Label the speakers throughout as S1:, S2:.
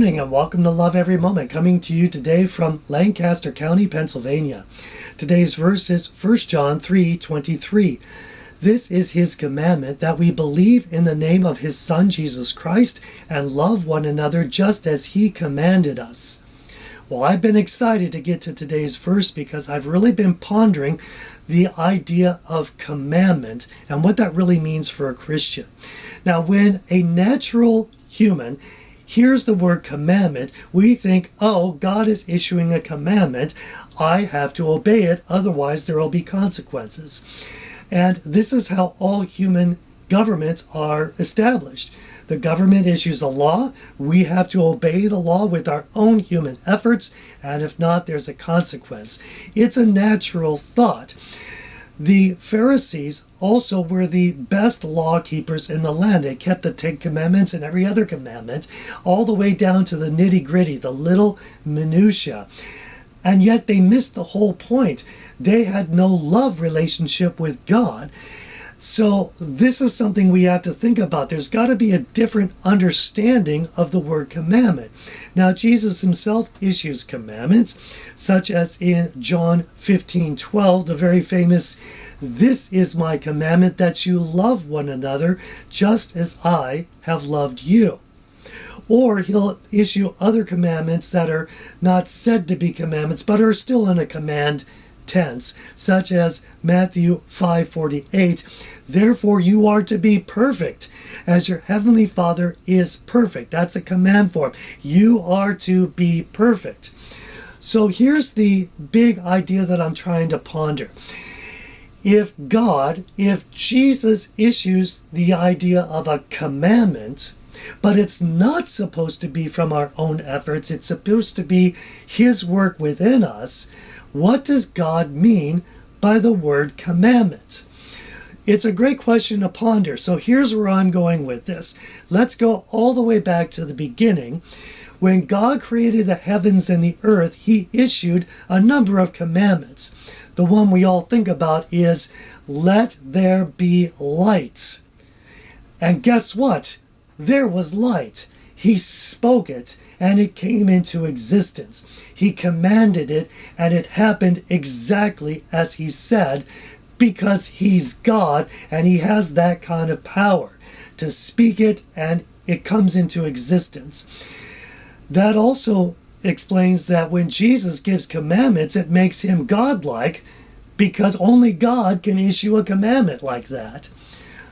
S1: morning and welcome to Love Every Moment, coming to you today from Lancaster County, Pennsylvania. Today's verse is 1 John 3:23. This is his commandment, that we believe in the name of his Son Jesus Christ and love one another just as he commanded us. Well, I've been excited to get to today's verse because I've really been pondering the idea of commandment and what that really means for a Christian. Now, when a natural human hears the word commandment, we think, oh, God is issuing a commandment. I have to obey it, otherwise there will be consequences. And this is how all human governments are established. The government issues a law. We have to obey the law with our own human efforts, and if not, there's a consequence. It's a natural thought. The Pharisees also were the best law keepers in the land. They kept the Ten Commandments and every other commandment, all the way down to the nitty-gritty, the little minutiae. And yet they missed the whole point. They had no love relationship with God. So this is something we have to think about. There's got to be a different understanding of the word commandment. Now, Jesus himself issues commandments, such as in John 15:12, the very famous, "This is my commandment, that you love one another just as I have loved you." Or he'll issue other commandments that are not said to be commandments, but are still in a command tense, such as Matthew 5:48, "Therefore you are to be perfect, as your heavenly Father is perfect." That's a command form. You are to be perfect. So here's the big idea that I'm trying to ponder. If Jesus issues the idea of a commandment, but it's not supposed to be from our own efforts, it's supposed to be his work within us, what does God mean by the word commandment? It's a great question to ponder. So here's where I'm going with this. Let's go all the way back to the beginning. When God created the heavens and the earth, he issued a number of commandments. The one we all think about is, let there be light. And guess what? There was light. He spoke it, and it came into existence. He commanded it, and it happened exactly as he said, because he's God, and he has that kind of power to speak it, and it comes into existence. That also explains that when Jesus gives commandments, it makes him godlike, because only God can issue a commandment like that.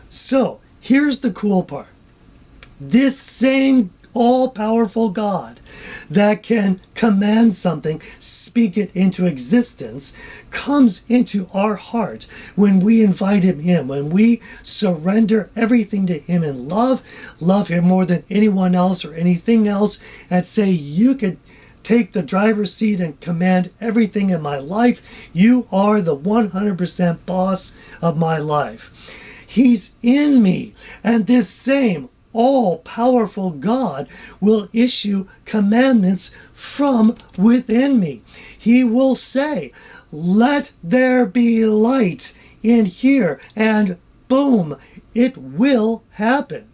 S1: So, here's the cool part. This same all-powerful God that can command something, speak it into existence, comes into our heart when we invite him in, when we surrender everything to him in love him more than anyone else or anything else, and say, you could take the driver's seat and command everything in my life. You are the 100% boss of my life. He's in me, and this same all-powerful God will issue commandments from within me. He will say, let there be light in here, and boom, it will happen.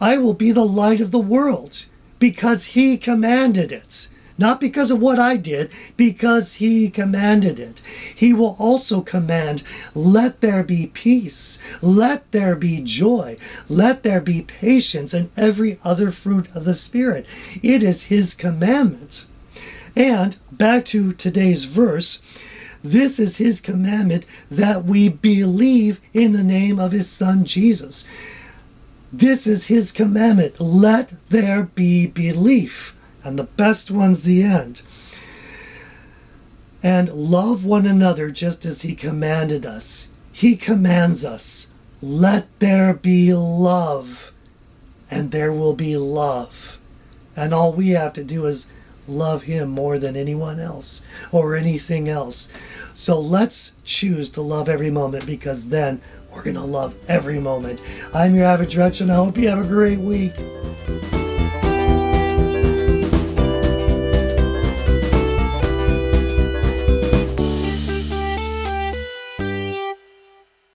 S1: I will be the light of the world because he commanded it. Not because of what I did, because he commanded it. He will also command, let there be peace, let there be joy, let there be patience, and every other fruit of the Spirit. It is his commandment. And back to today's verse, this is his commandment, that we believe in the name of his Son Jesus. This is his commandment. Let there be belief. And the best one's the end. And love one another just as he commanded us. He commands us, let there be love, and there will be love. And all we have to do is love him more than anyone else or anything else. So let's choose to love every moment, because then we're going to love every moment. I'm your average Rich, and I hope you have a great week.